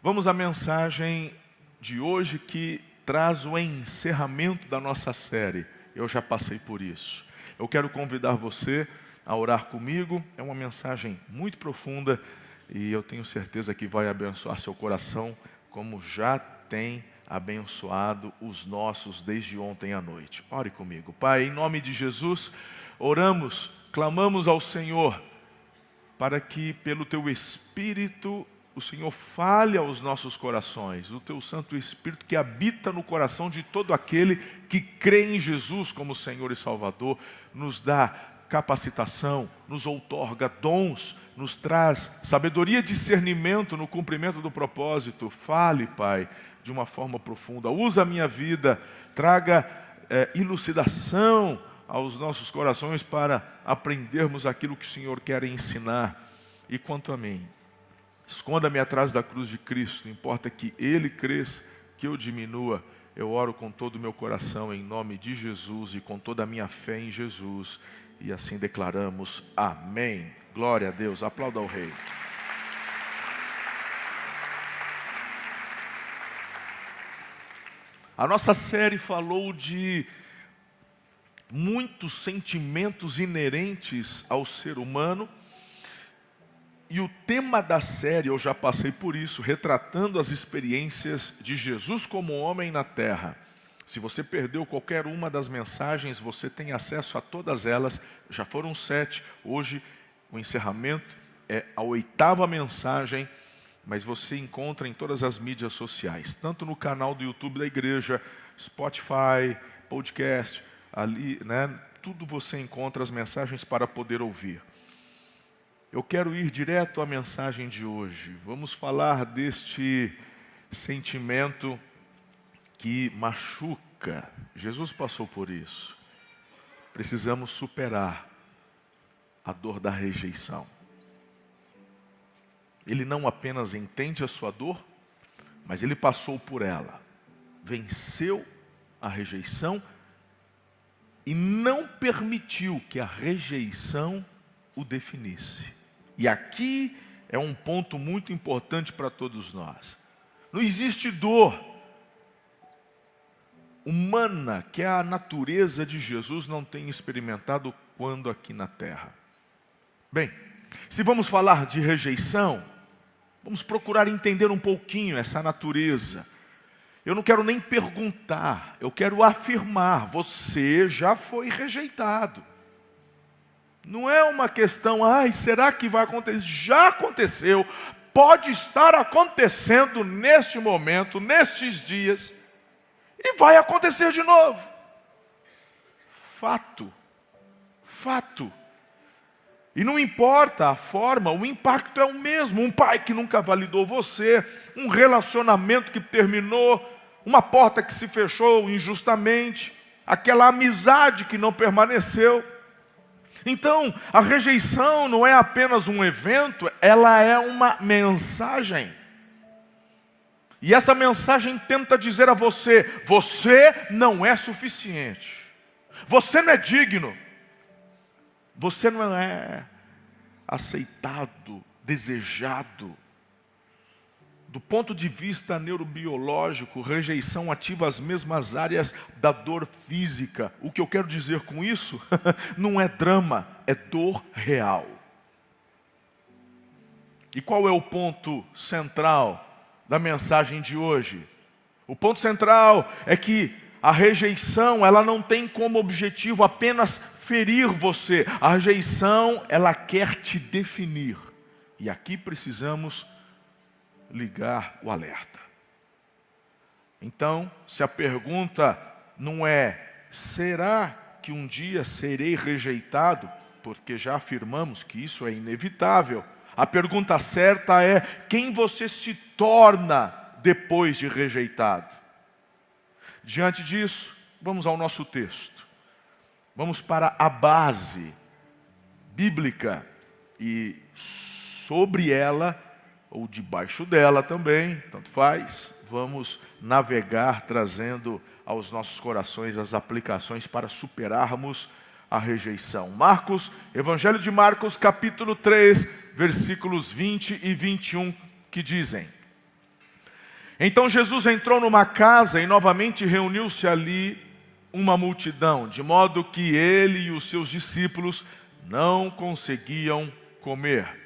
Vamos à mensagem de hoje que traz o encerramento da nossa série. Eu já passei por isso. Eu quero convidar você a orar comigo. É uma mensagem muito profunda e eu tenho certeza que vai abençoar seu coração, como já tem abençoado os nossos desde ontem à noite. Ore comigo. Pai, em nome de Jesus, oramos, clamamos ao Senhor para que pelo Teu Espírito o Senhor fale aos nossos corações, o Teu Santo Espírito que habita no coração de todo aquele que crê em Jesus como Senhor e Salvador, nos dá capacitação, nos outorga dons, nos traz sabedoria e discernimento no cumprimento do propósito. Fale, Pai, de uma forma profunda. Usa a minha vida, traga elucidação aos nossos corações para aprendermos aquilo que o Senhor quer ensinar. E quanto a mim, esconda-me atrás da cruz de Cristo, importa que Ele cresça, que eu diminua. Eu oro com todo o meu coração em nome de Jesus e com toda a minha fé em Jesus. E assim declaramos amém. Glória a Deus, aplauda ao Rei. A nossa série falou de muitos sentimentos inerentes ao ser humano. E o tema da série, eu já passei por isso, retratando as experiências de Jesus como homem na terra. Se você perdeu qualquer uma das mensagens, você tem acesso a todas elas. Já foram 7, hoje o encerramento é a 8ª mensagem, mas você encontra em todas as mídias sociais, tanto no canal do YouTube da igreja, Spotify, podcast, ali, né? Tudo você encontra as mensagens para poder ouvir. Eu quero ir direto à mensagem de hoje. Vamos falar deste sentimento que machuca. Jesus passou por isso. Precisamos superar a dor da rejeição. Ele não apenas entende a sua dor, mas ele passou por ela. Venceu a rejeição e não permitiu que a rejeição o definisse. E aqui é um ponto muito importante para todos nós. Não existe dor humana que a natureza de Jesus não tenha experimentado quando aqui na terra. Bem, se vamos falar de rejeição, vamos procurar entender um pouquinho essa natureza. Eu não quero nem perguntar, eu quero afirmar, você já foi rejeitado. Não é uma questão, será que vai acontecer? Já aconteceu, pode estar acontecendo neste momento, nestes dias, e vai acontecer de novo. Fato. E não importa a forma, o impacto é o mesmo. Um pai que nunca validou você, um relacionamento que terminou, uma porta que se fechou injustamente, aquela amizade que não permaneceu. Então, a rejeição não é apenas um evento, ela é uma mensagem. E essa mensagem tenta dizer a você, você não é suficiente. Você não é digno. Você não é aceitado, desejado. Do ponto de vista neurobiológico, rejeição ativa as mesmas áreas da dor física. O que eu quero dizer com isso não é drama, é dor real. E qual é o ponto central da mensagem de hoje? O ponto central é que a rejeição, ela não tem como objetivo apenas ferir você. A rejeição, ela quer te definir. E aqui precisamos ligar o alerta. Então, se a pergunta não é, será que um dia serei rejeitado? Porque já afirmamos que isso é inevitável. A pergunta certa é, quem você se torna depois de rejeitado? Diante disso, vamos ao nosso texto. Vamos para a base bíblica e sobre ela, ou debaixo dela também, tanto faz, vamos navegar trazendo aos nossos corações as aplicações para superarmos a rejeição. Evangelho de Marcos, capítulo 3, versículos 20 e 21, que dizem: Então Jesus entrou numa casa e novamente reuniu-se ali uma multidão, de modo que ele e os seus discípulos não conseguiam comer.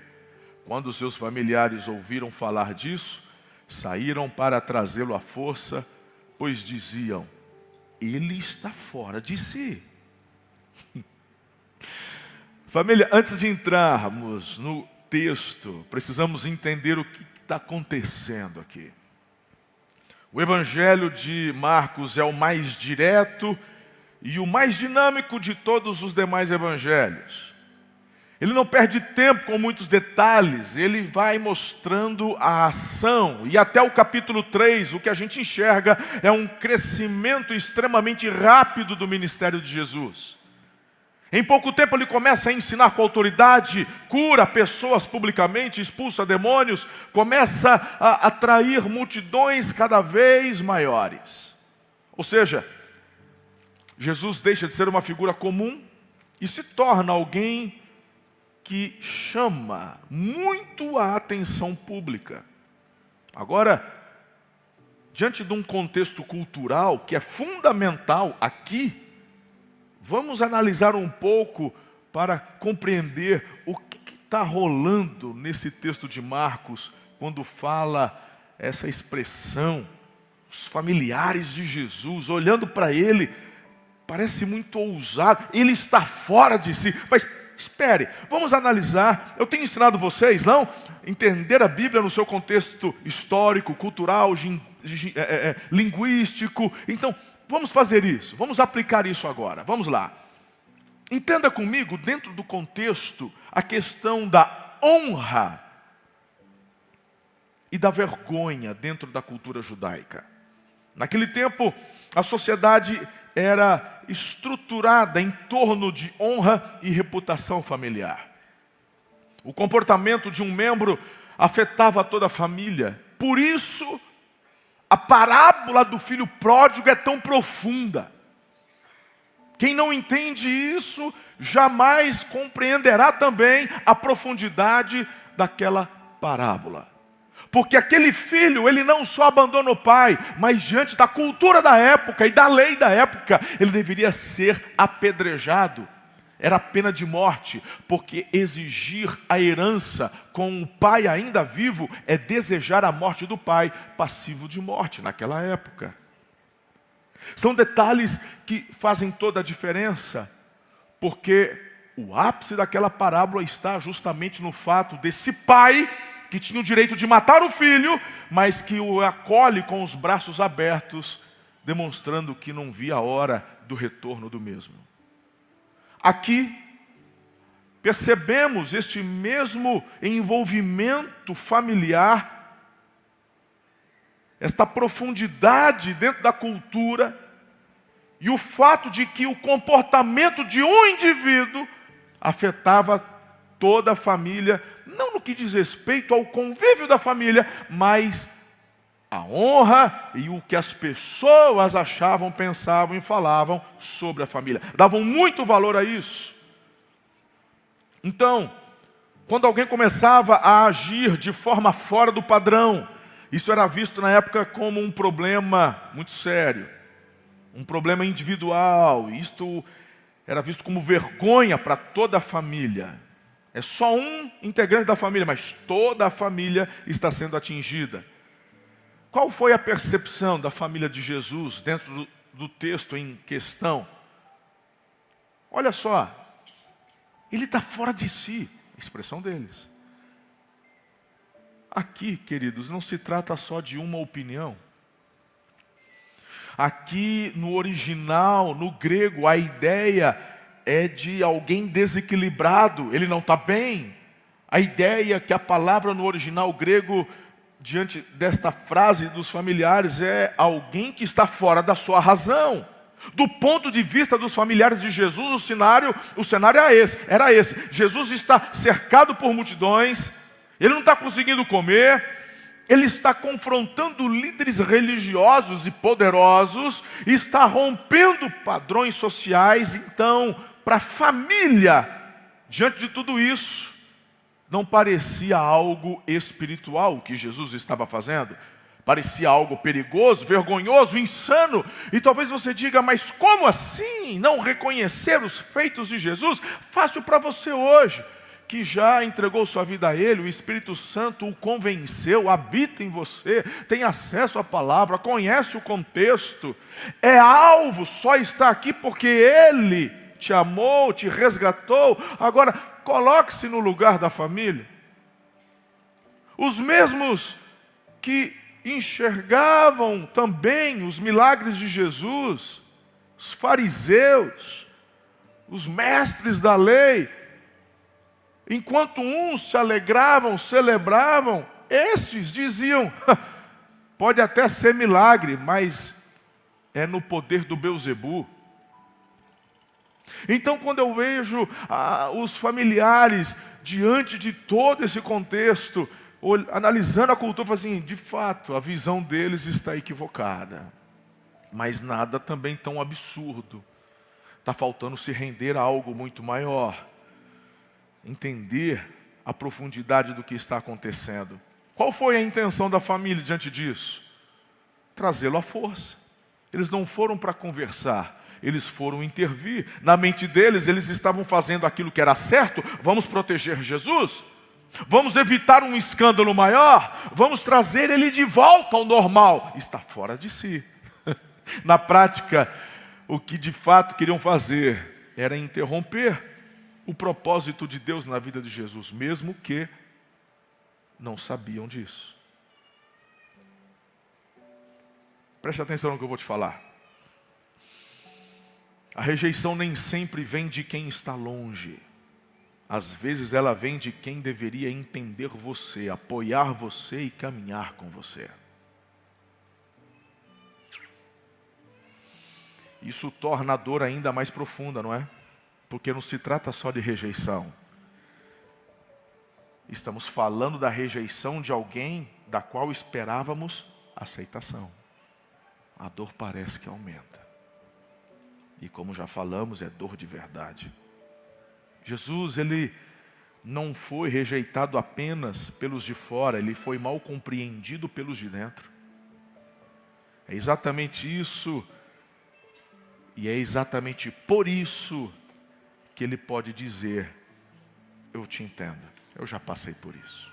Quando seus familiares ouviram falar disso, saíram para trazê-lo à força, pois diziam: ele está fora de si. Família, antes de entrarmos no texto, precisamos entender o que está acontecendo aqui. O Evangelho de Marcos é o mais direto e o mais dinâmico de todos os demais evangelhos. Ele não perde tempo com muitos detalhes, ele vai mostrando a ação. E até o capítulo 3, o que a gente enxerga é um crescimento extremamente rápido do ministério de Jesus. Em pouco tempo ele começa a ensinar com autoridade, cura pessoas publicamente, expulsa demônios, começa a atrair multidões cada vez maiores. Ou seja, Jesus deixa de ser uma figura comum e se torna alguém que chama muito a atenção pública. Agora, diante de um contexto cultural que é fundamental aqui, vamos analisar um pouco para compreender o que está rolando nesse texto de Marcos, quando fala essa expressão, os familiares de Jesus, olhando para ele, parece muito ousado, ele está fora de si, mas espere, vamos analisar. Eu tenho ensinado vocês, não? Entender a Bíblia no seu contexto histórico, cultural, linguístico. Então, vamos fazer isso, vamos aplicar isso agora. Vamos lá. Entenda comigo, dentro do contexto, a questão da honra e da vergonha dentro da cultura judaica. Naquele tempo, a sociedade era estruturada em torno de honra e reputação familiar. O comportamento de um membro afetava toda a família. Por isso, a parábola do filho pródigo é tão profunda. Quem não entende isso, jamais compreenderá também a profundidade daquela parábola. Porque aquele filho, ele não só abandona o pai, mas diante da cultura da época e da lei da época, ele deveria ser apedrejado. Era a pena de morte, porque exigir a herança com o pai ainda vivo é desejar a morte do pai, passivo de morte naquela época. São detalhes que fazem toda a diferença, porque o ápice daquela parábola está justamente no fato desse pai que tinha o direito de matar o filho, mas que o acolhe com os braços abertos, demonstrando que não via a hora do retorno do mesmo. Aqui, percebemos este mesmo envolvimento familiar, esta profundidade dentro da cultura, e o fato de que o comportamento de um indivíduo afetava toda a família, não no que diz respeito ao convívio da família, mas a honra e o que as pessoas achavam, pensavam e falavam sobre a família. Davam muito valor a isso. Então, quando alguém começava a agir de forma fora do padrão, isso era visto na época como um problema muito sério, um problema individual. Isto era visto como vergonha para toda a família. É só um integrante da família, mas toda a família está sendo atingida. Qual foi a percepção da família de Jesus dentro do texto em questão? Olha só, ele está fora de si, a expressão deles. Aqui, queridos, não se trata só de uma opinião. Aqui no original, no grego, a ideia é de alguém desequilibrado, ele não está bem. A ideia que a palavra no original grego, diante desta frase dos familiares, é alguém que está fora da sua razão. Do ponto de vista dos familiares de Jesus, o cenário era esse. Jesus está cercado por multidões, ele não está conseguindo comer, ele está confrontando líderes religiosos e poderosos, está rompendo padrões sociais. Então, para a família, diante de tudo isso, não parecia algo espiritual o que Jesus estava fazendo. Parecia algo perigoso, vergonhoso, insano. E talvez você diga, mas como assim não reconhecer os feitos de Jesus? Fácil para você hoje, que já entregou sua vida a Ele, o Espírito Santo o convenceu, habita em você, tem acesso à palavra, conhece o contexto. É alvo, só está aqui porque Ele te amou, te resgatou. Agora, coloque-se no lugar da família. Os mesmos que enxergavam também os milagres de Jesus, os fariseus, os mestres da lei, enquanto uns se alegravam, celebravam, estes diziam, pode até ser milagre, mas é no poder do Belzebu. Então, quando eu vejo os familiares diante de todo esse contexto, analisando a cultura, eu falo assim, de fato, a visão deles está equivocada. Mas nada também tão absurdo. Está faltando se render a algo muito maior. Entender a profundidade do que está acontecendo. Qual foi a intenção da família diante disso? Trazê-lo à força. Eles não foram para conversar, eles foram intervir. Na mente deles, eles estavam fazendo aquilo que era certo. Vamos proteger Jesus? Vamos evitar um escândalo maior? Vamos trazer ele de volta ao normal? Está fora de si. Na prática, o que de fato queriam fazer era interromper o propósito de Deus na vida de Jesus, mesmo que não sabiam disso. Preste atenção no que eu vou te falar. A rejeição nem sempre vem de quem está longe. Às vezes ela vem de quem deveria entender você, apoiar você e caminhar com você. Isso torna a dor ainda mais profunda, não é? Porque não se trata só de rejeição. Estamos falando da rejeição de alguém da qual esperávamos aceitação. A dor parece que aumenta. E como já falamos, é dor de verdade. Jesus, ele não foi rejeitado apenas pelos de fora, ele foi mal compreendido pelos de dentro. É exatamente isso, e é exatamente por isso que ele pode dizer, eu te entendo, eu já passei por isso.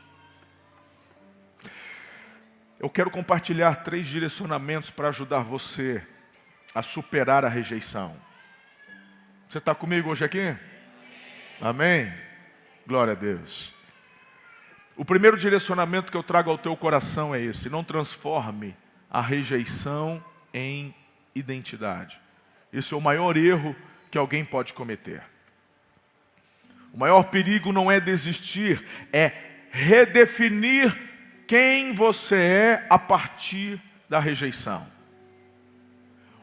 Eu quero compartilhar 3 direcionamentos para ajudar você a superar a rejeição. Você está comigo hoje aqui? Amém? Glória a Deus. O primeiro direcionamento que eu trago ao teu coração é esse: não transforme a rejeição em identidade. Esse é o maior erro que alguém pode cometer. O maior perigo não é desistir, é redefinir quem você é a partir da rejeição.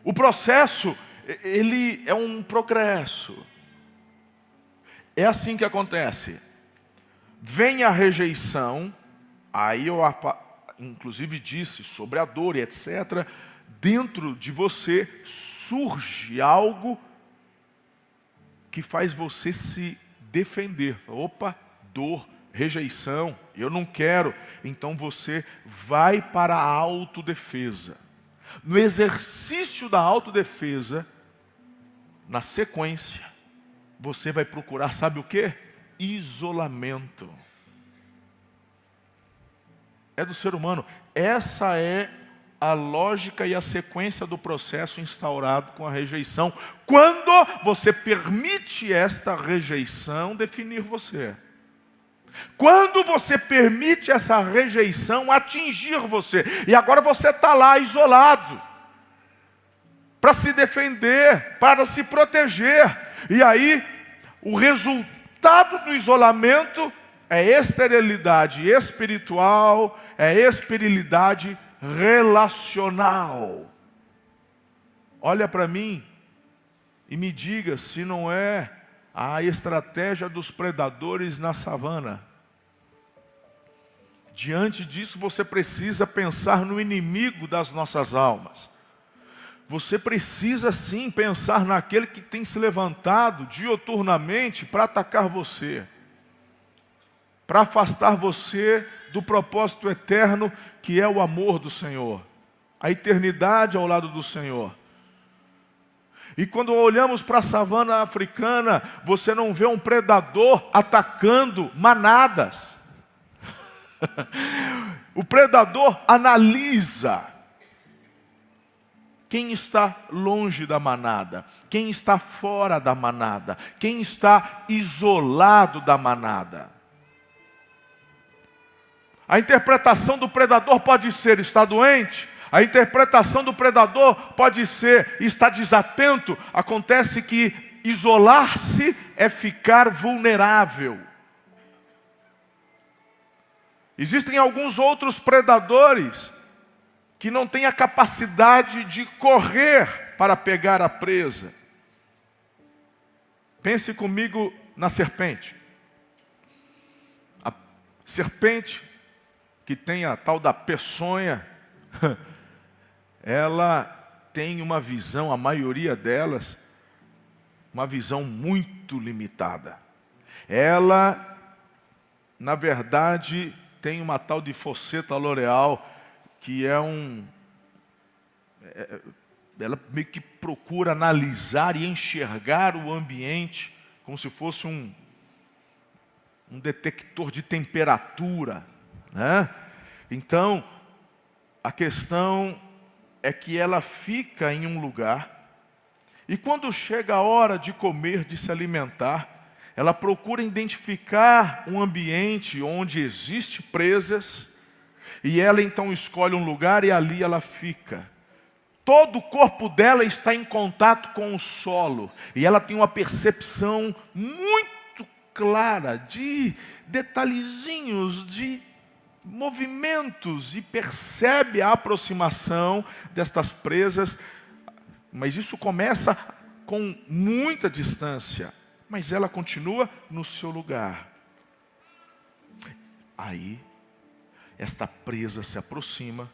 O processo, ele é um progresso. É assim que acontece. Vem a rejeição, aí eu inclusive disse sobre a dor e etc. Dentro de você surge algo que faz você se defender. Opa, dor, rejeição, eu não quero. Então você vai para a autodefesa. No exercício da autodefesa, na sequência, você vai procurar, sabe o quê? Isolamento. É do ser humano. Essa é a lógica e a sequência do processo instaurado com a rejeição. Quando você permite esta rejeição definir você. Quando você permite essa rejeição atingir você. E agora você está lá isolado. Para se defender, para se proteger. E aí, o resultado do isolamento é esterilidade espiritual, é esterilidade relacional. Olha para mim e me diga se não é a estratégia dos predadores na savana. Diante disso, você precisa pensar no inimigo das nossas almas. Você precisa sim pensar naquele que tem se levantado dioturnamente para atacar você, para afastar você do propósito eterno, que é o amor do Senhor, a eternidade ao lado do Senhor. E quando olhamos para a savana africana, você não vê um predador atacando manadas. O predador analisa quem está longe da manada, quem está fora da manada, quem está isolado da manada. A interpretação do predador pode ser: está doente. A interpretação do predador pode ser: está desatento. Acontece que isolar-se é ficar vulnerável. Existem alguns outros predadores que não têm a capacidade de correr para pegar a presa. Pense comigo na serpente. A serpente, que tem a tal da peçonha, ela tem uma visão, a maioria delas, uma visão muito limitada. Ela, na verdade, tem uma tal de fosseta L'Oréal, que ela meio que procura analisar e enxergar o ambiente como se fosse um detector de temperatura, né? Então, a questão é que ela fica em um lugar e quando chega a hora de comer, de se alimentar, ela procura identificar um ambiente onde existe presas e ela então escolhe um lugar e ali ela fica. Todo o corpo dela está em contato com o solo e ela tem uma percepção muito clara de detalhezinhos, de movimentos e percebe a aproximação destas presas, mas isso começa com muita distância, mas ela continua no seu lugar. Aí, esta presa se aproxima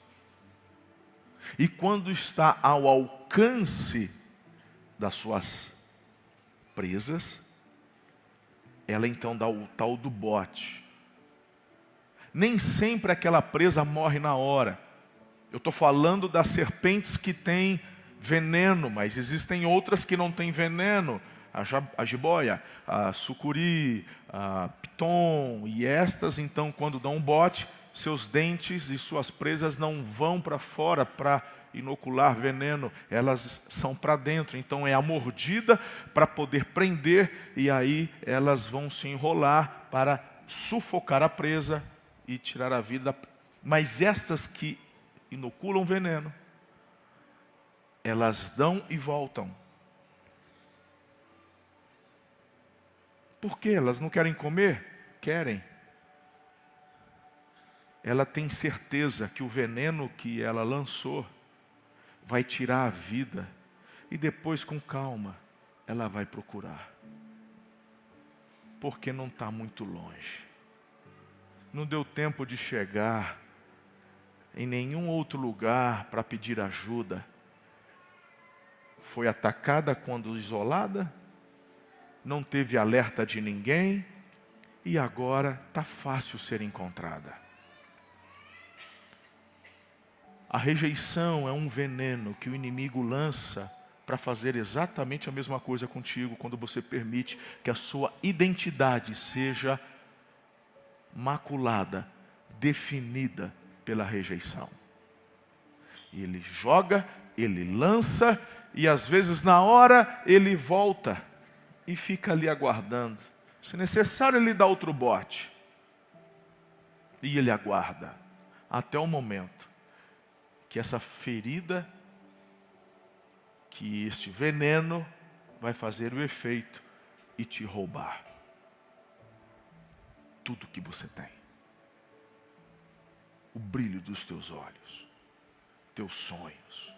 e quando está ao alcance das suas presas, ela então dá o tal do bote. Nem sempre aquela presa morre na hora. Eu estou falando das serpentes que têm veneno, mas existem outras que não têm veneno. A jiboia, a sucuri, a piton, e estas então quando dão um bote, seus dentes e suas presas não vão para fora para inocular veneno, elas são para dentro. Então é a mordida para poder prender e aí elas vão se enrolar para sufocar a presa e tirar a vida. Mas estas que inoculam veneno, elas dão e voltam. Por quê? Elas não querem comer? Querem. Ela tem certeza que o veneno que ela lançou vai tirar a vida e depois, com calma, ela vai procurar. Porque não está muito longe. Não deu tempo de chegar em nenhum outro lugar para pedir ajuda. Foi atacada quando isolada, não teve alerta de ninguém e agora está fácil ser encontrada. A rejeição é um veneno que o inimigo lança para fazer exatamente a mesma coisa contigo quando você permite que a sua identidade seja maculada, definida pela rejeição. E ele joga, ele lança e às vezes na hora ele volta e fica ali aguardando. Se necessário ele dá outro bote. E ele aguarda até o momento que essa ferida, que este veneno vai fazer o efeito e te roubar tudo que você tem. O brilho dos teus olhos, teus sonhos.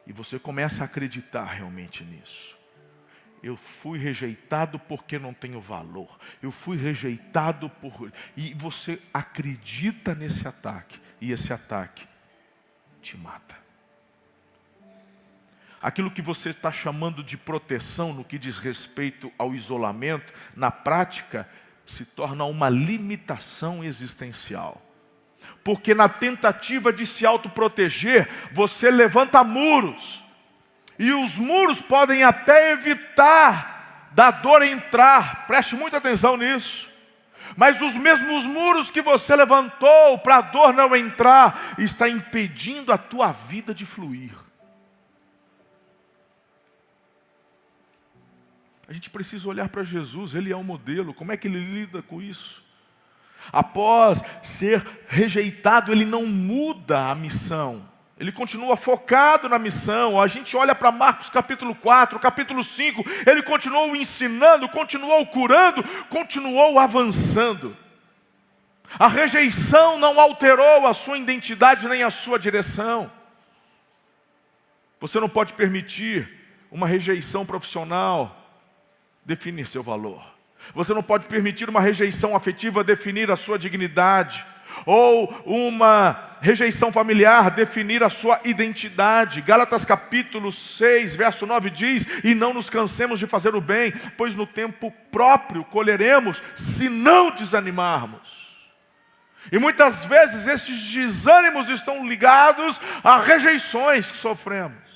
E você começa a acreditar realmente nisso. Eu fui rejeitado porque não tenho valor. Eu fui rejeitado por... E você acredita nesse ataque. E esse ataque te mata. Aquilo que você está chamando de proteção no que diz respeito ao isolamento, na prática, se torna uma limitação existencial. Porque na tentativa de se autoproteger, você levanta muros. E os muros podem até evitar da dor entrar. Preste muita atenção nisso. Mas os mesmos muros que você levantou para a dor não entrar, está impedindo a tua vida de fluir. A gente precisa olhar para Jesus, Ele é o modelo. Como é que Ele lida com isso? Após ser rejeitado, Ele não muda a missão. Ele continua focado na missão. A gente olha para Marcos capítulo 4, capítulo 5. Ele continuou ensinando, continuou curando, continuou avançando. A rejeição não alterou a sua identidade nem a sua direção. Você não pode permitir uma rejeição profissional definir seu valor. Você não pode permitir uma rejeição afetiva definir a sua dignidade. Ou uma rejeição familiar definir a sua identidade. Gálatas capítulo 6, verso 9 diz: e não nos cansemos de fazer o bem, pois no tempo próprio colheremos, se não desanimarmos. E muitas vezes estes desânimos estão ligados a rejeições que sofremos.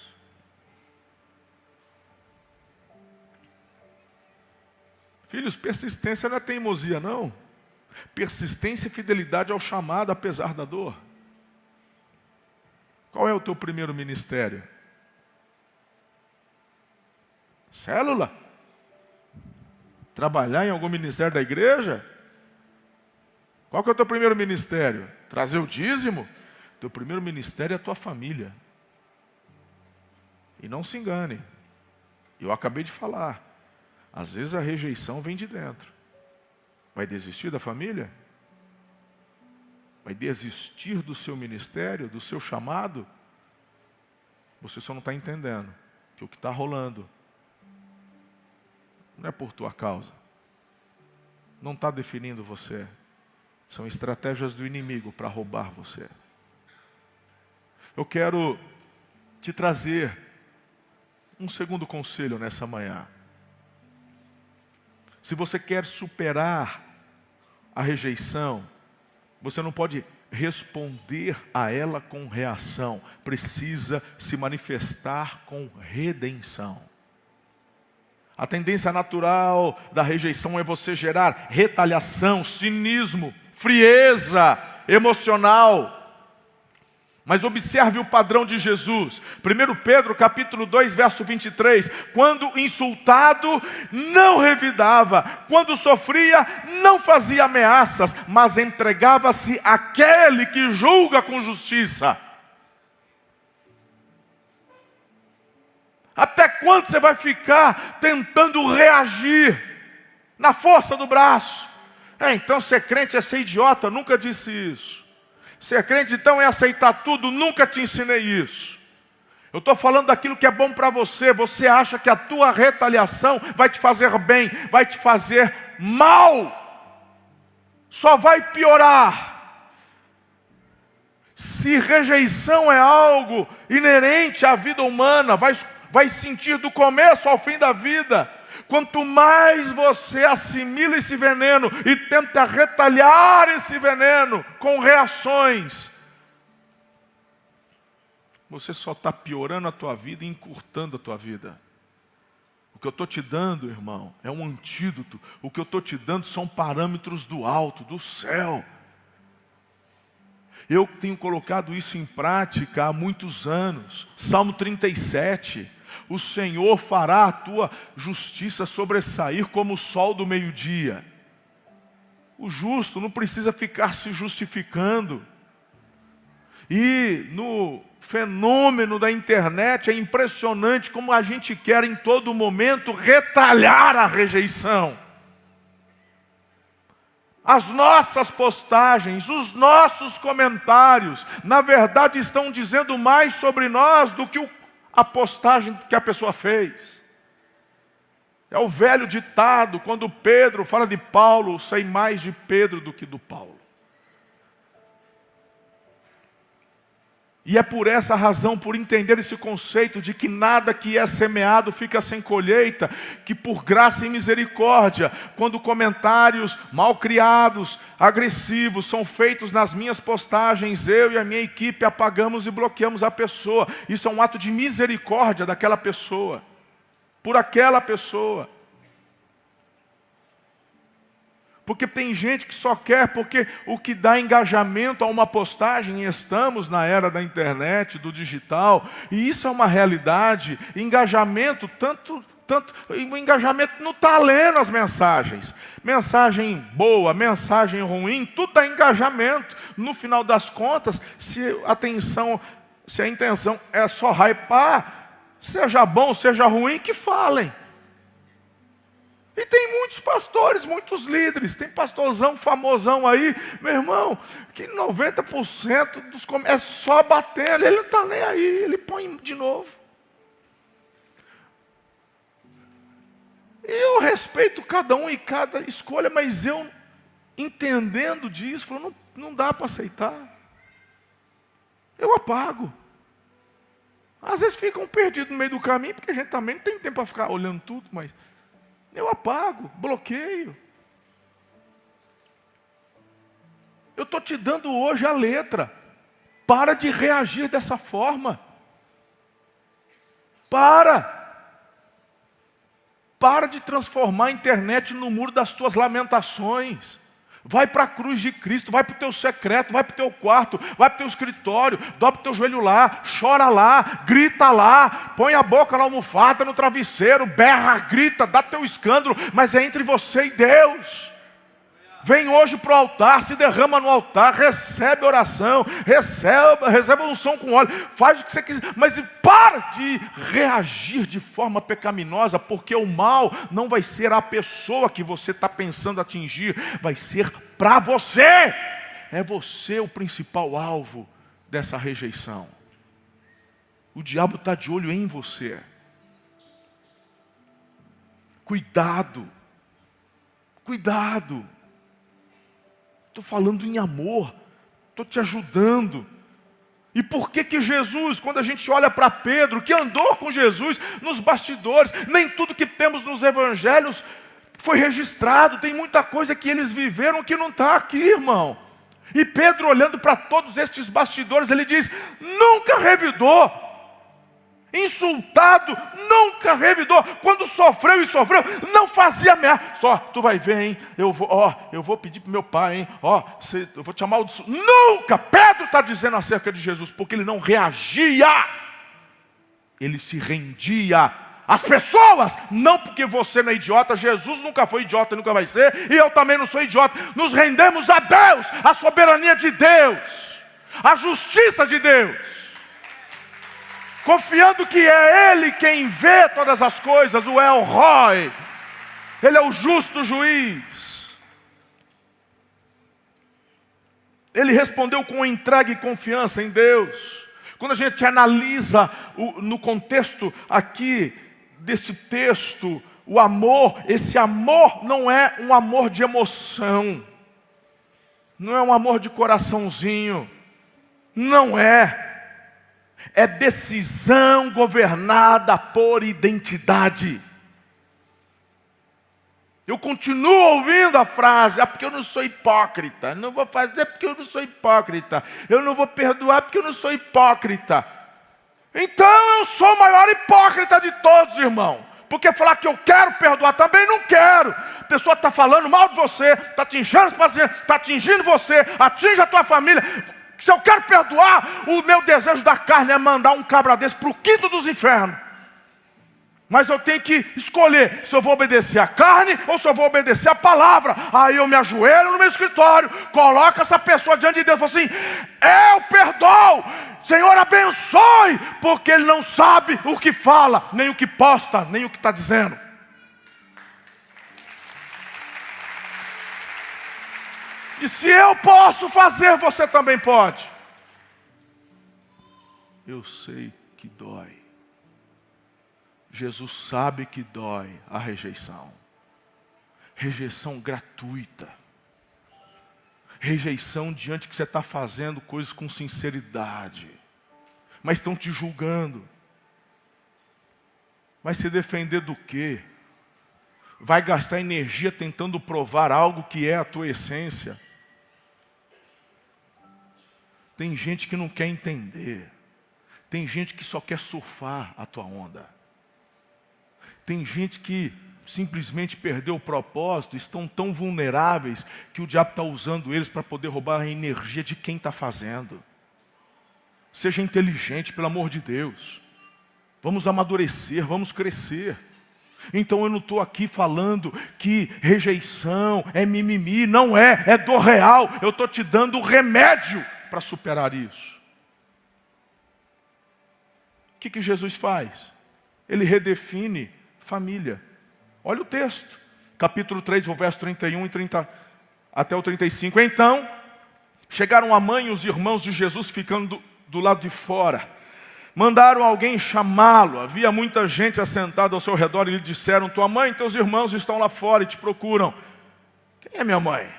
Filhos, persistência não é teimosia, não. Persistência e fidelidade ao chamado, apesar da dor. Qual é o teu primeiro ministério? Célula? Trabalhar em algum ministério da igreja? Qual que é o teu primeiro ministério? Trazer o dízimo? Teu primeiro ministério é a tua família. E não se engane. Eu acabei de falar. Às vezes a rejeição vem de dentro. Vai desistir da família? Vai desistir do seu ministério, do seu chamado? Você só não está entendendo que o que está rolando não é por tua causa. Não está definindo você. São estratégias do inimigo para roubar você. Eu quero te trazer um segundo conselho nessa manhã. Se você quer superar a rejeição, você não pode responder a ela com reação. Precisa se manifestar com redenção. A tendência natural da rejeição é você gerar retaliação, cinismo, frieza emocional. Mas observe o padrão de Jesus. 1 Pedro capítulo 2, verso 23. Quando insultado, não revidava. Quando sofria, não fazia ameaças, mas entregava-se àquele que julga com justiça. Até quando você vai ficar tentando reagir na força do braço? Então ser crente é ser idiota, eu nunca disse isso. Ser crente então é aceitar tudo, nunca te ensinei isso. Eu estou falando daquilo que é bom para você. Você acha que a tua retaliação vai te fazer bem, vai te fazer mal. Só vai piorar. Se rejeição é algo inerente à vida humana, vai sentir do começo ao fim da vida. Quanto mais você assimila esse veneno e tenta retalhar esse veneno com reações, você só está piorando a tua vida e encurtando a tua vida. O que eu estou te dando, irmão, é um antídoto. O que eu estou te dando são parâmetros do alto, do céu. Eu tenho colocado isso em prática há muitos anos. Salmo 37. O Senhor fará a tua justiça sobressair como o sol do meio-dia. O justo não precisa ficar se justificando. E no fenômeno da internet é impressionante como a gente quer em todo momento retalhar a rejeição. As nossas postagens, os nossos comentários, na verdade estão dizendo mais sobre nós do que a postagem que a pessoa fez. É o velho ditado, quando Pedro fala de Paulo, sei mais de Pedro do que do Paulo. E é por essa razão, por entender esse conceito de que nada que é semeado fica sem colheita, que por graça e misericórdia, quando comentários mal criados, agressivos, são feitos nas minhas postagens, eu e a minha equipe apagamos e bloqueamos a pessoa. Isso é um ato de misericórdia daquela pessoa, por aquela pessoa. Porque tem gente que só quer, porque o que dá engajamento a uma postagem, e estamos na era da internet, do digital, e isso é uma realidade. Engajamento, o engajamento não está lendo as mensagens. Mensagem boa, mensagem ruim, tudo dá engajamento. No final das contas, se a intenção é só hypar, seja bom, seja ruim, que falem. E tem muitos pastores, muitos líderes, tem pastorzão famosão aí, meu irmão, que 90% dos é só batendo, ele não está nem aí, ele põe de novo. Eu respeito cada um e cada escolha, mas eu, entendendo disso, falo, não dá para aceitar. Eu apago. Às vezes ficam perdidos no meio do caminho, porque a gente também não tem tempo para ficar olhando tudo, mas eu apago, bloqueio. Eu estou te dando hoje a letra. Para de reagir dessa forma. Para de transformar a internet no muro das tuas lamentações. Vai para a cruz de Cristo, vai para o teu secreto, vai para o teu quarto, vai para o teu escritório, dobra o teu joelho lá, chora lá, grita lá, põe a boca na almofada, no travesseiro, berra, grita, dá teu escândalo, mas é entre você e Deus. Vem hoje para o altar, se derrama no altar, recebe oração, recebe unção com óleo, faz o que você quiser, mas para de reagir de forma pecaminosa, porque o mal não vai ser a pessoa que você está pensando atingir, vai ser para você. É você o principal alvo dessa rejeição. O diabo está de olho em você. Cuidado, cuidado. Estou falando em amor, estou te ajudando. E por que Jesus, quando a gente olha para Pedro, que andou com Jesus nos bastidores, nem tudo que temos nos evangelhos foi registrado, tem muita coisa que eles viveram que não está aqui, irmão. E Pedro, olhando para todos estes bastidores, ele diz, nunca revidou. Insultado, nunca revidou. Quando sofreu, não fazia ameaça. Só, tu vai ver, hein? Eu vou pedir para meu pai, hein? Eu vou te amaldiçoar. Nunca! Pedro está dizendo acerca de Jesus, porque ele não reagia. Ele se rendia às pessoas. Não porque você não é idiota. Jesus nunca foi idiota, nunca vai ser. E eu também não sou idiota. Nos rendemos a Deus, a soberania de Deus, a justiça de Deus. Confiando que é Ele quem vê todas as coisas, o El Roi. Ele é o justo juiz. Ele respondeu com entrega e confiança em Deus. Quando a gente analisa no contexto aqui desse texto, o amor, esse amor não é um amor de emoção. Não é um amor de coraçãozinho. Não é. É decisão governada por identidade. Eu continuo ouvindo a frase, porque eu não sou hipócrita. Não vou fazer porque eu não sou hipócrita. Eu não vou perdoar porque eu não sou hipócrita. Então eu sou o maior hipócrita de todos, irmão. Porque falar que eu quero perdoar também não quero. A pessoa está falando mal de você, está atingindo os pacientes, está atingindo você, atinge a tua família. Se eu quero perdoar, o meu desejo da carne é mandar um cabra desse para o quinto dos infernos. Mas eu tenho que escolher se eu vou obedecer a carne ou se eu vou obedecer a palavra. Aí eu me ajoelho no meu escritório, coloco essa pessoa diante de Deus e falo assim, eu perdoo, Senhor abençoe, porque ele não sabe o que fala, nem o que posta, nem o que está dizendo. E se eu posso fazer, você também pode. Eu sei que dói. Jesus sabe que dói a rejeição. Rejeição gratuita. Rejeição diante que você está fazendo coisas com sinceridade. mas estão te julgando. Vai se defender do quê? Vai gastar energia tentando provar algo que é a tua essência. Tem gente que não quer entender. Tem gente que só quer surfar a tua onda. Tem gente que simplesmente perdeu o propósito, estão tão vulneráveis que o diabo está usando eles para poder roubar a energia de quem está fazendo. Seja inteligente, pelo amor de Deus. Vamos amadurecer, vamos crescer. Então eu não estou aqui falando que rejeição é mimimi, não é, é dor real. Eu estou te dando o remédio para superar isso. O que Jesus faz? Ele redefine família. Olha o texto, capítulo 3, o verso 31 e 30, até o 35. Então, chegaram a mãe e os irmãos de Jesus ficando do lado de fora. Mandaram alguém chamá-lo. Havia muita gente assentada ao seu redor e lhe disseram: tua mãe e teus irmãos estão lá fora e te procuram. Quem é minha mãe?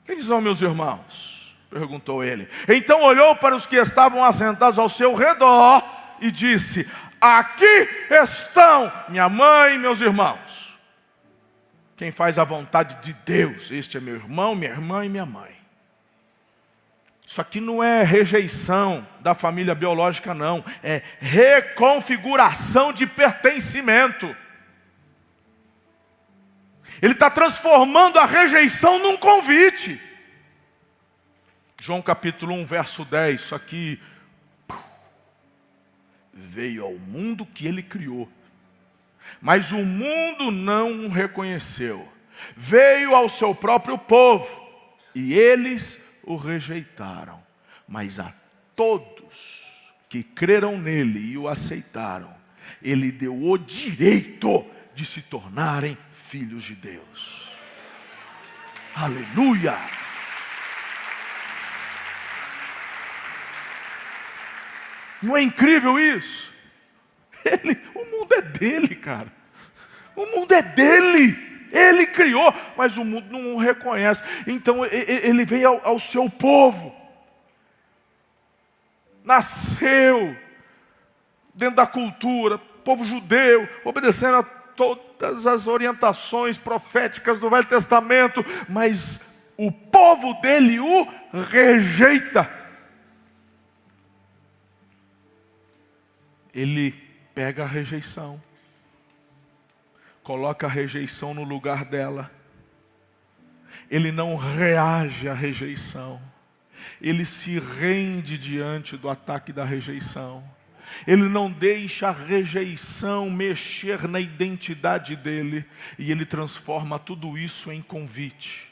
Quem são meus irmãos? Perguntou ele. Então olhou para os que estavam assentados ao seu redor e disse: aqui estão minha mãe e meus irmãos. Quem faz a vontade de Deus, este é meu irmão, minha irmã e minha mãe. Isso aqui não é rejeição da família biológica, não. É reconfiguração de pertencimento. Ele está transformando a rejeição num convite. João capítulo 1, verso 10. Isso aqui veio ao mundo que ele criou, mas o mundo não o reconheceu. Veio ao seu próprio povo e eles o rejeitaram, mas a todos que creram nele e o aceitaram, ele deu o direito de se tornarem filhos de Deus. Aleluia! Não é incrível isso? O mundo é dele, cara. O mundo é dele. Ele criou, mas o mundo não o reconhece. Então ele veio ao seu povo. Nasceu dentro da cultura, povo judeu, obedecendo a todas as orientações proféticas do Velho Testamento, mas o povo dele o rejeita. Ele pega a rejeição, coloca a rejeição no lugar dela. Ele não reage à rejeição. Ele se rende diante do ataque da rejeição. Ele não deixa a rejeição mexer na identidade dele. E ele transforma tudo isso em convite.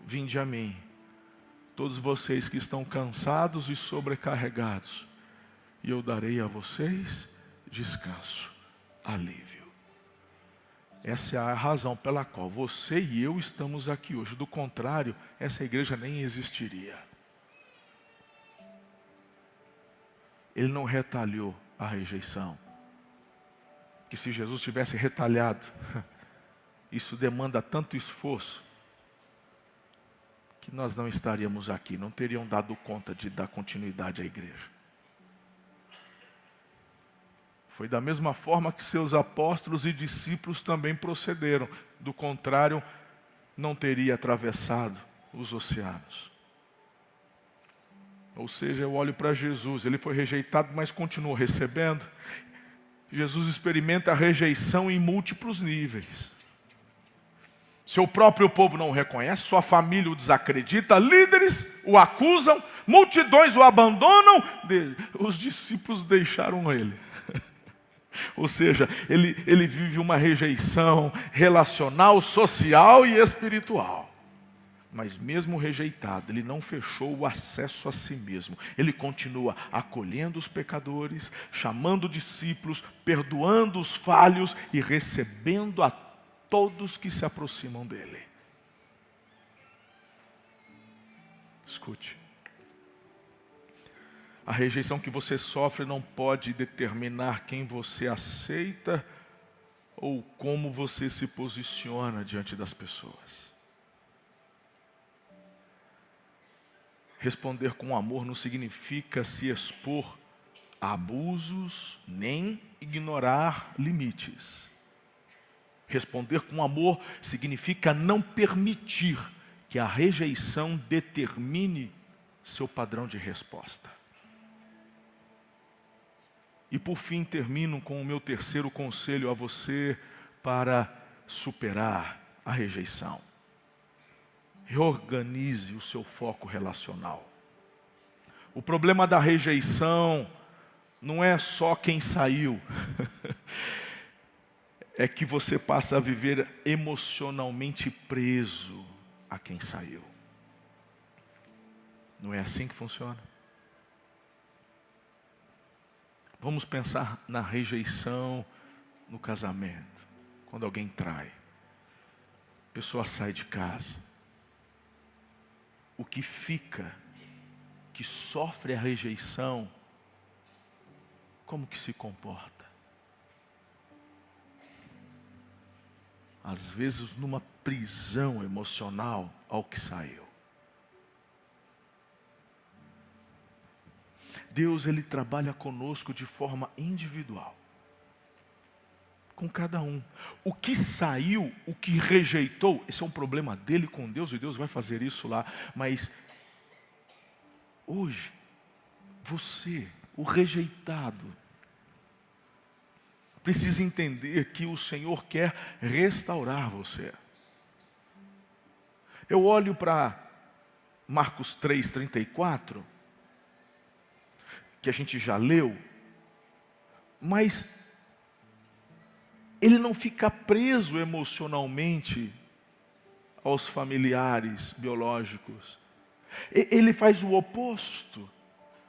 Vinde a mim, todos vocês que estão cansados e sobrecarregados, e eu darei a vocês descanso, alívio. Essa é a razão pela qual você e eu estamos aqui hoje. Do contrário, essa igreja nem existiria. Ele não retalhou a rejeição. Que se Jesus tivesse retalhado, isso demanda tanto esforço, que nós não estaríamos aqui, não teriam dado conta de dar continuidade à igreja. Foi da mesma forma que seus apóstolos e discípulos também procederam. Do contrário, não teria atravessado os oceanos. Ou seja, eu olho para Jesus, ele foi rejeitado, mas continuou recebendo. Jesus experimenta a rejeição em múltiplos níveis. Seu próprio povo não o reconhece, sua família o desacredita, líderes o acusam, multidões o abandonam, os discípulos deixaram ele. Ou seja, ele vive uma rejeição relacional, social e espiritual. Mas mesmo rejeitado, ele não fechou o acesso a si mesmo. Ele continua acolhendo os pecadores, chamando discípulos, perdoando os falhos e recebendo a todos que se aproximam dele. Escute. A rejeição que você sofre não pode determinar quem você aceita ou como você se posiciona diante das pessoas. Responder com amor não significa se expor a abusos, nem ignorar limites. Responder com amor significa não permitir que a rejeição determine seu padrão de resposta. E por fim termino com o meu terceiro conselho a você para superar a rejeição. Reorganize o seu foco relacional. O problema da rejeição não é só quem saiu. É que você passa a viver emocionalmente preso a quem saiu. Não é assim que funciona? Vamos pensar na rejeição no casamento. Quando alguém trai, a pessoa sai de casa. O que fica, que sofre a rejeição, como que se comporta? Às vezes numa prisão emocional ao que saiu. Deus, Ele trabalha conosco de forma individual. Com cada um. O que saiu, o que rejeitou, esse é um problema dele com Deus, e Deus vai fazer isso lá. Mas hoje, você, o rejeitado, precisa entender que o Senhor quer restaurar você. Eu olho para Marcos 3:34, que a gente já leu, mas ele não fica preso emocionalmente aos familiares biológicos. Ele faz o oposto.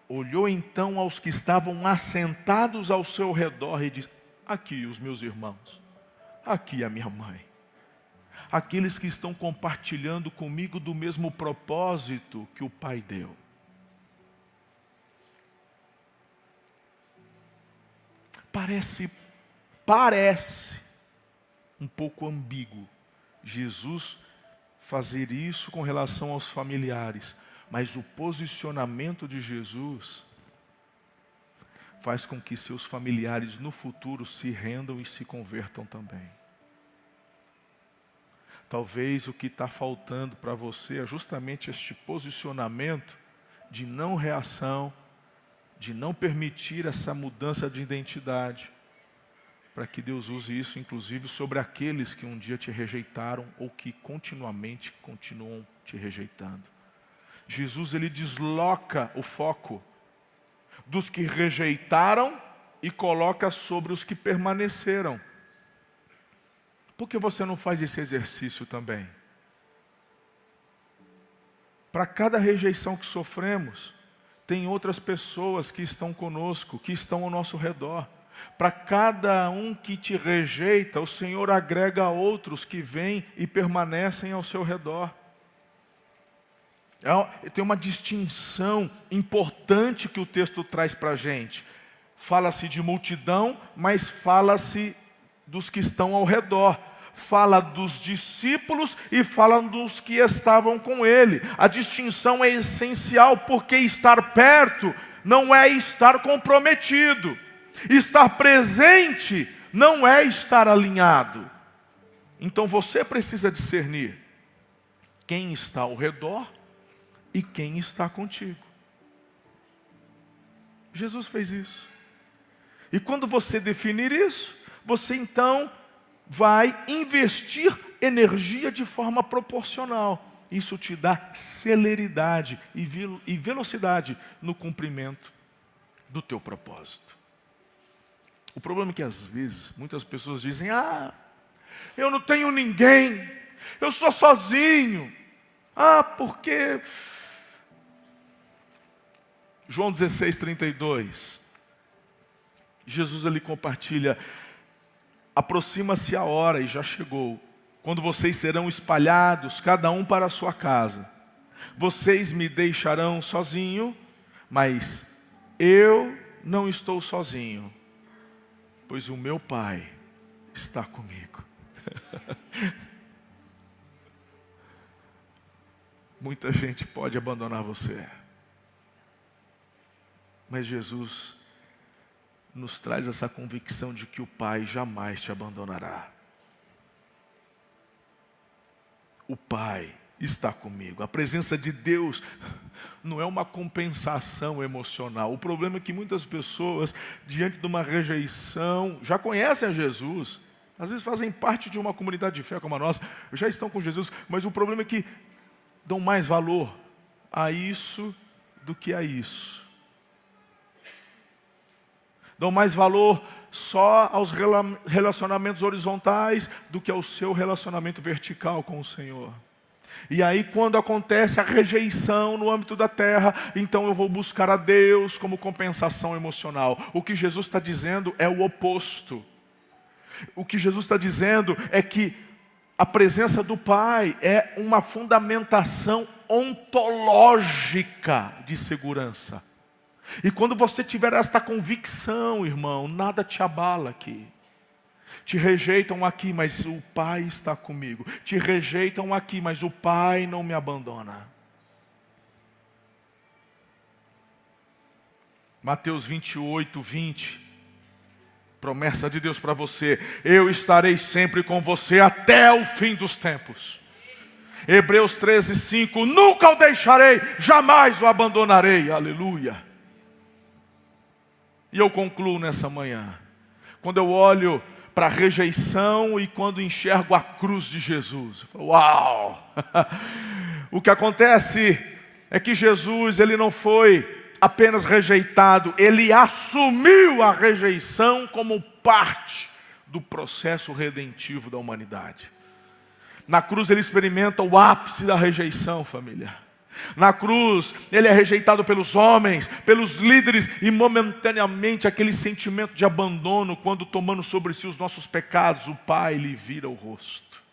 Olhou então aos que estavam assentados ao seu redor e diz: aqui os meus irmãos, aqui a minha mãe, aqueles que estão compartilhando comigo do mesmo propósito que o Pai deu. Parece um pouco ambíguo Jesus fazer isso com relação aos familiares, mas o posicionamento de Jesus faz com que seus familiares no futuro se rendam e se convertam também. Talvez o que está faltando para você é justamente este posicionamento de não reação, de não permitir essa mudança de identidade, para que Deus use isso, inclusive, sobre aqueles que um dia te rejeitaram ou que continuamente continuam te rejeitando. Jesus, Ele desloca o foco dos que rejeitaram e coloca sobre os que permaneceram. Por que você não faz esse exercício também? Para cada rejeição que sofremos, tem outras pessoas que estão conosco, que estão ao nosso redor. Para cada um que te rejeita, o Senhor agrega outros que vêm e permanecem ao seu redor. Tem uma distinção importante que o texto traz para a gente. Fala-se de multidão, mas fala-se dos que estão ao redor. Fala dos discípulos e fala dos que estavam com ele. A distinção é essencial, porque estar perto não é estar comprometido. Estar presente não é estar alinhado. Então você precisa discernir quem está ao redor e quem está contigo. Jesus fez isso. E quando você definir isso, você então vai investir energia de forma proporcional. Isso te dá celeridade e velocidade no cumprimento do teu propósito. O problema é que às vezes, muitas pessoas dizem: eu não tenho ninguém, eu sou sozinho. Porque... João 16:32, Jesus ali compartilha: aproxima-se a hora, e já chegou, quando vocês serão espalhados, cada um para a sua casa. Vocês me deixarão sozinho, mas eu não estou sozinho, pois o meu Pai está comigo. Muita gente pode abandonar você. Mas Jesus nos traz essa convicção de que o Pai jamais te abandonará. O Pai está comigo. A presença de Deus não é uma compensação emocional. O problema é que muitas pessoas, diante de uma rejeição, já conhecem a Jesus. Às vezes fazem parte de uma comunidade de fé como a nossa, já estão com Jesus, mas o problema é que dão mais valor a isso do que a isso. Dão mais valor só aos relacionamentos horizontais do que ao seu relacionamento vertical com o Senhor. E aí quando acontece a rejeição no âmbito da terra, então eu vou buscar a Deus como compensação emocional. O que Jesus está dizendo é o oposto. O que Jesus está dizendo é que a presença do Pai é uma fundamentação ontológica de segurança. E quando você tiver esta convicção, irmão, nada te abala aqui. Te rejeitam aqui, mas o Pai está comigo. Te rejeitam aqui, mas o Pai não me abandona. Mateus 28, 20. Promessa de Deus para você: eu estarei sempre com você até o fim dos tempos. Hebreus 13, 5. Nunca o deixarei, jamais o abandonarei. Aleluia. E eu concluo nessa manhã. Quando eu olho para a rejeição e quando enxergo a cruz de Jesus, eu falo, uau! O que acontece é que Jesus, ele não foi apenas rejeitado, ele assumiu a rejeição como parte do processo redentivo da humanidade. Na cruz ele experimenta o ápice da rejeição, família. Na cruz ele é rejeitado pelos homens, pelos líderes, e momentaneamente aquele sentimento de abandono, quando tomando sobre si os nossos pecados, o Pai lhe vira o rosto.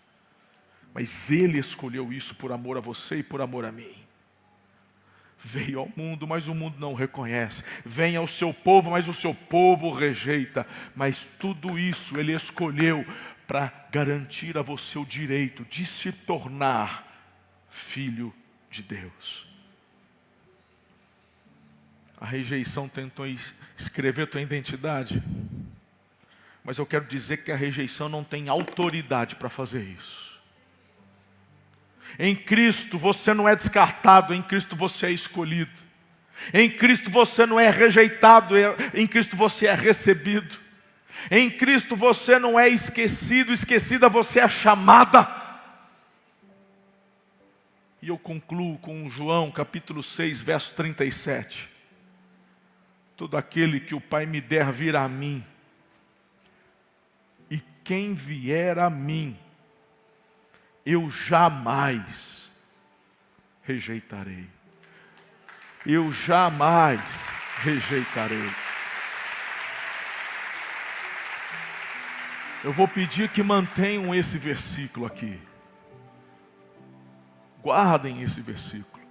Mas ele escolheu isso por amor a você e por amor a mim. Veio ao mundo, mas o mundo não o reconhece. Vem ao seu povo, mas o seu povo o rejeita. Mas tudo isso ele escolheu para garantir a você o direito de se tornar filho de Deus. A rejeição tentou escrever tua identidade, mas eu quero dizer que a rejeição não tem autoridade para fazer isso. Em Cristo você não é descartado, em Cristo você é escolhido. Em Cristo você não é rejeitado, em Cristo você é recebido. Em Cristo você não é esquecido, esquecida você é chamada. E eu concluo com João capítulo 6, verso 37. Todo aquele que o Pai me der virá a mim, e quem vier a mim, eu jamais rejeitarei. Eu jamais rejeitarei. Eu vou pedir que mantenham esse versículo aqui. Guardem esse versículo.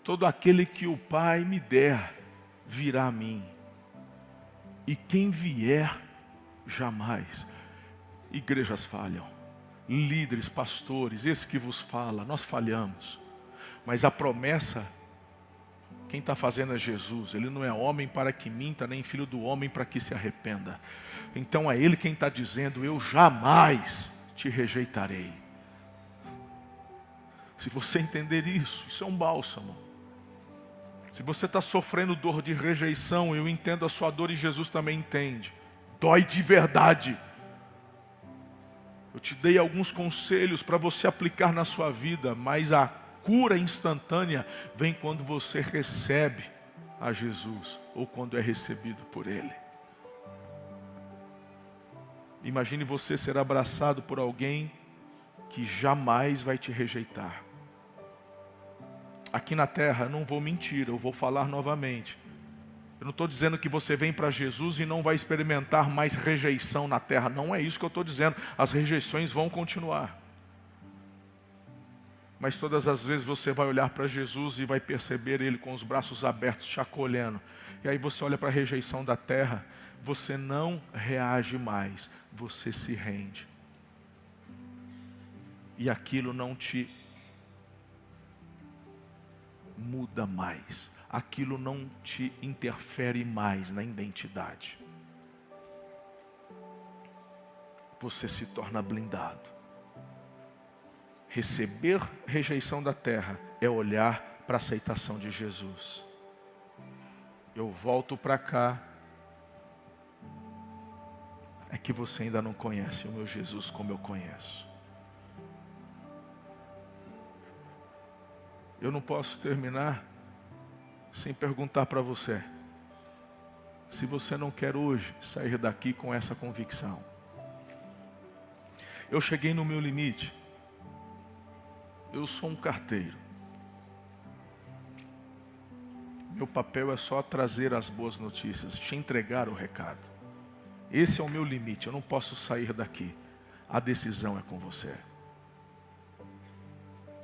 Todo aquele que o Pai me der, virá a mim. E quem vier, jamais. Igrejas falham. Líderes, pastores, esse que vos fala, nós falhamos. Mas a promessa, quem está fazendo é Jesus. Ele não é homem para que minta, nem filho do homem para que se arrependa. Então é Ele quem está dizendo, eu jamais te rejeitarei. Se você entender isso, isso é um bálsamo. Se você está sofrendo dor de rejeição, eu entendo a sua dor e Jesus também entende. Dói de verdade. Eu te dei alguns conselhos para você aplicar na sua vida, mas a cura instantânea vem quando você recebe a Jesus ou quando é recebido por Ele. Imagine você ser abraçado por alguém que jamais vai te rejeitar. Aqui na terra, eu não vou mentir, eu vou falar novamente. Eu não estou dizendo que você vem para Jesus e não vai experimentar mais rejeição na terra. Não é isso que eu estou dizendo. As rejeições vão continuar. Mas todas as vezes você vai olhar para Jesus e vai perceber Ele com os braços abertos, te acolhendo. E aí você olha para a rejeição da terra, você não reage mais, você se rende. E aquilo não te muda mais. aquilo não te interfere mais na identidade. Você se torna blindado. Receber rejeição da terra é olhar para a aceitação de Jesus. Eu volto para cá. É que você ainda não conhece o meu Jesus como eu conheço. Eu não posso terminar sem perguntar para você se você não quer hoje sair daqui com essa convicção. Eu cheguei no meu limite. Eu sou um carteiro. Meu papel é só trazer as boas notícias, te entregar o recado. Esse é o meu limite, eu não posso sair daqui. A decisão é com você.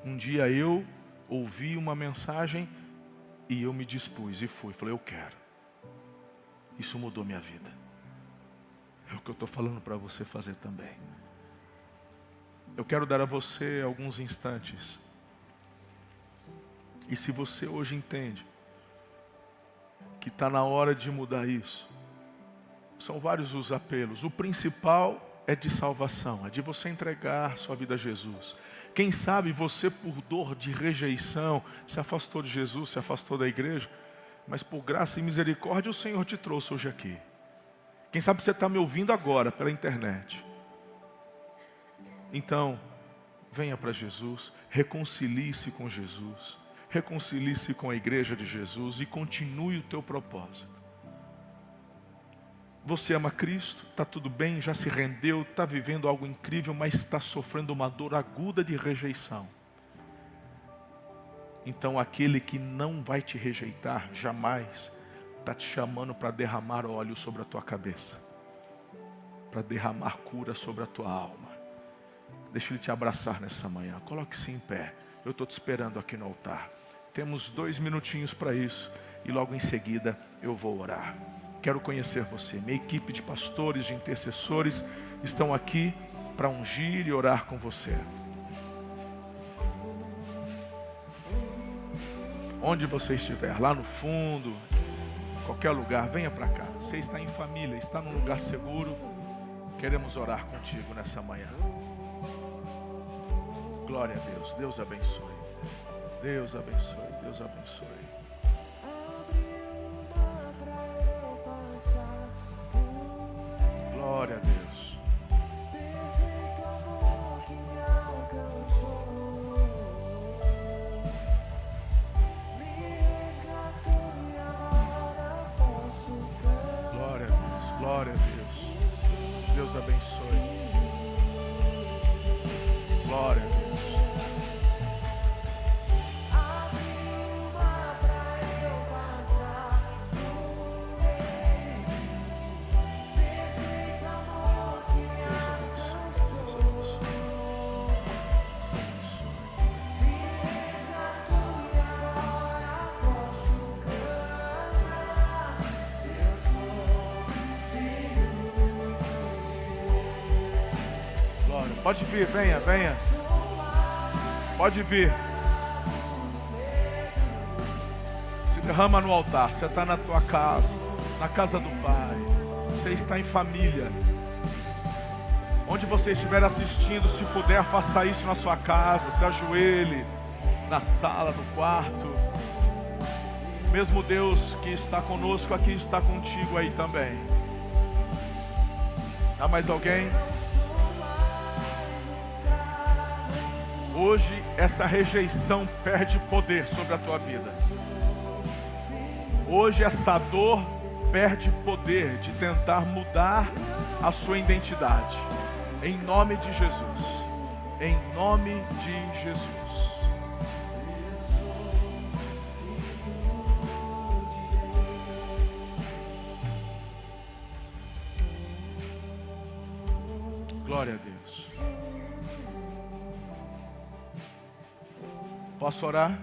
Um dia eu ouvi uma mensagem e eu me dispus e fui. Falei, eu quero. Isso mudou minha vida. É o que eu estou falando para você fazer também. Eu quero dar a você alguns instantes. E se você hoje entende que está na hora de mudar isso, são vários os apelos. O principal é de salvação, é de você entregar sua vida a Jesus. Quem sabe você, por dor de rejeição, se afastou de Jesus, se afastou da igreja, mas por graça e misericórdia o Senhor te trouxe hoje aqui. Quem sabe você está me ouvindo agora pela internet. Então, venha para Jesus, reconcilie-se com Jesus, reconcilie-se com a igreja de Jesus e continue o teu propósito. Você ama Cristo, está tudo bem, já se rendeu, está vivendo algo incrível, mas está sofrendo uma dor aguda de rejeição. Então aquele que não vai te rejeitar jamais, está te chamando para derramar óleo sobre a tua cabeça, para derramar cura sobre a tua alma. Deixa Ele te abraçar nessa manhã, coloque-se em pé, eu estou te esperando aqui no altar. Temos 2 minutinhos para isso e logo em seguida eu vou orar. Quero conhecer você. Minha equipe de pastores, de intercessores estão aqui para ungir e orar com você. Onde você estiver, lá no fundo, qualquer lugar, venha para cá. Você está em família, está num lugar seguro. Queremos orar contigo nessa manhã. Glória a Deus. Deus abençoe. Deus abençoe. Deus abençoe. Glória a Deus. Glória a Deus. Glória a Deus. Deus abençoe. Glória a Deus. Pode vir, venha, venha. Pode vir. Se derrama no altar. Você está na tua casa, na casa do Pai. Você está em família. Onde você estiver assistindo, se puder, faça isso na sua casa. Se ajoelhe na sala, no quarto. Mesmo Deus que está conosco aqui, está contigo aí também. Há mais alguém? Hoje essa rejeição perde poder sobre a tua vida. Hoje essa dor perde poder de tentar mudar a sua identidade. Em nome de Jesus. Em nome de Jesus. Glória a Deus. Posso orar?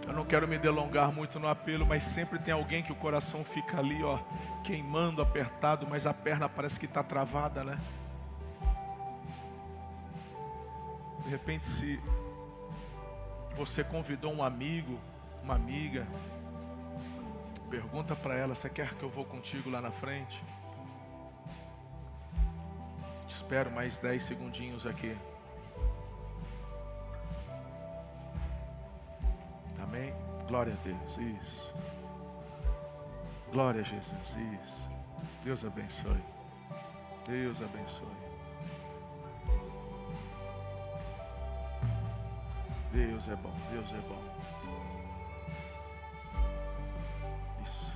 Eu não quero me delongar muito no apelo, mas sempre tem alguém que o coração fica ali, ó, queimando, apertado, mas a perna parece que está travada, né? De repente, se Você convidou um amigo, uma amiga. Pergunta para ela: você quer que eu vou contigo lá na frente? Te espero mais 10 segundinhos aqui. Amém? Glória a Deus, isso. Glória a Jesus, isso. Deus abençoe. Deus abençoe. Deus é bom, Deus é bom. Isso.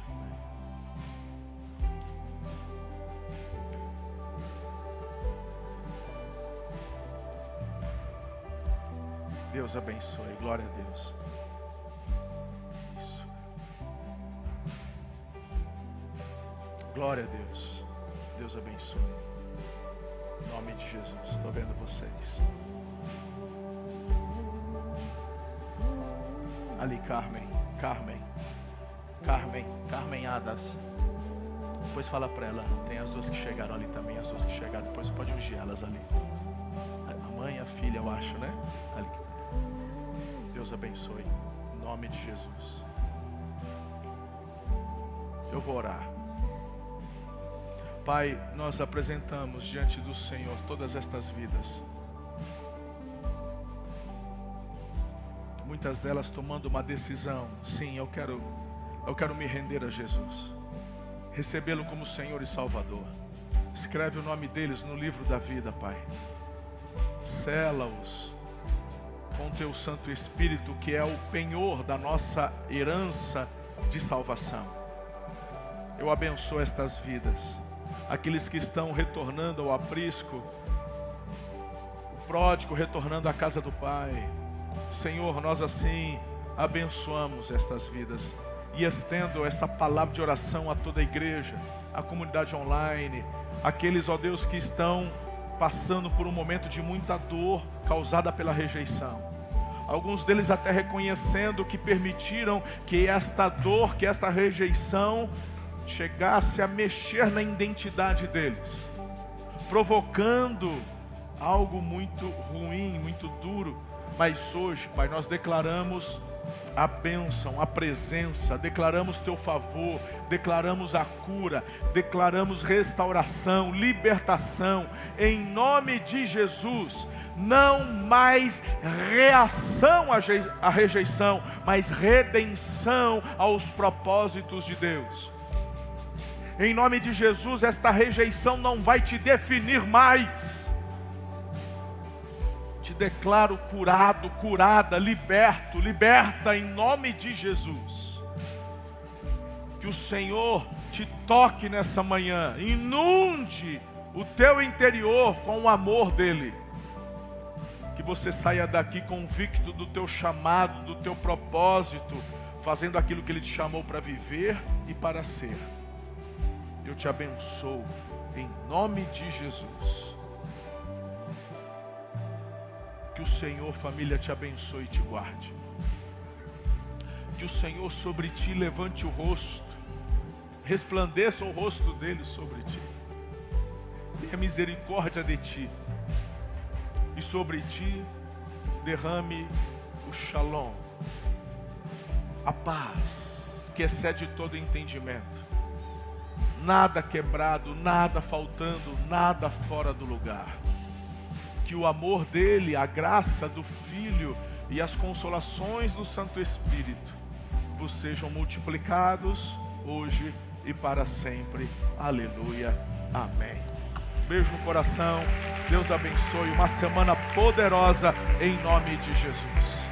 Deus abençoe, glória a Deus. Isso. Glória a Deus. Deus abençoe. Em nome de Jesus, estou vendo vocês. Ali, Carmenhadas. Depois fala para ela, tem as duas que chegaram ali também, as duas que chegaram, depois pode ungir elas ali. A mãe e a filha, eu acho, né? Ali. Deus abençoe, em nome de Jesus. Eu vou orar. Pai, nós apresentamos diante do Senhor todas estas vidas. Muitas delas tomando uma decisão. Sim, eu quero me render a Jesus, recebê-lo como Senhor e Salvador. Escreve o nome deles no livro da vida, Pai. Sela-os com teu Santo Espírito, que é o penhor da nossa herança de salvação. Eu abençoo estas vidas, aqueles que estão retornando ao aprisco, o pródigo retornando à casa do Pai. Senhor, nós assim abençoamos estas vidas e estendo essa palavra de oração a toda a igreja, a comunidade online, aqueles, ó Deus, que estão passando por um momento de muita dor causada pela rejeição. Alguns deles até reconhecendo que permitiram que esta dor, que esta rejeição chegasse a mexer na identidade deles, provocando algo muito ruim, muito duro. Mas hoje, Pai, nós declaramos a bênção, a presença, declaramos teu favor, declaramos a cura, declaramos restauração, libertação, em nome de Jesus. Não mais reação à rejeição, mas redenção aos propósitos de Deus. Em nome de Jesus, esta rejeição não vai te definir mais. Te declaro curado, curada, liberto, liberta em nome de Jesus. Que o Senhor te toque nessa manhã, inunde o teu interior com o amor dEle. Que você saia daqui convicto do teu chamado, do teu propósito, fazendo aquilo que Ele te chamou para viver e para ser. Eu te abençoo em nome de Jesus. Que o Senhor, família, te abençoe e te guarde. Que o Senhor sobre ti levante o rosto, resplandeça o rosto dele sobre ti. Tenha misericórdia de ti. E sobre ti derrame o shalom, a paz que excede todo entendimento. Nada quebrado, nada faltando, nada fora do lugar. Que o amor dele, a graça do Filho e as consolações do Santo Espírito vos sejam multiplicados hoje e para sempre. Aleluia. Amém. Beijo no coração. Deus abençoe. Uma semana poderosa em nome de Jesus.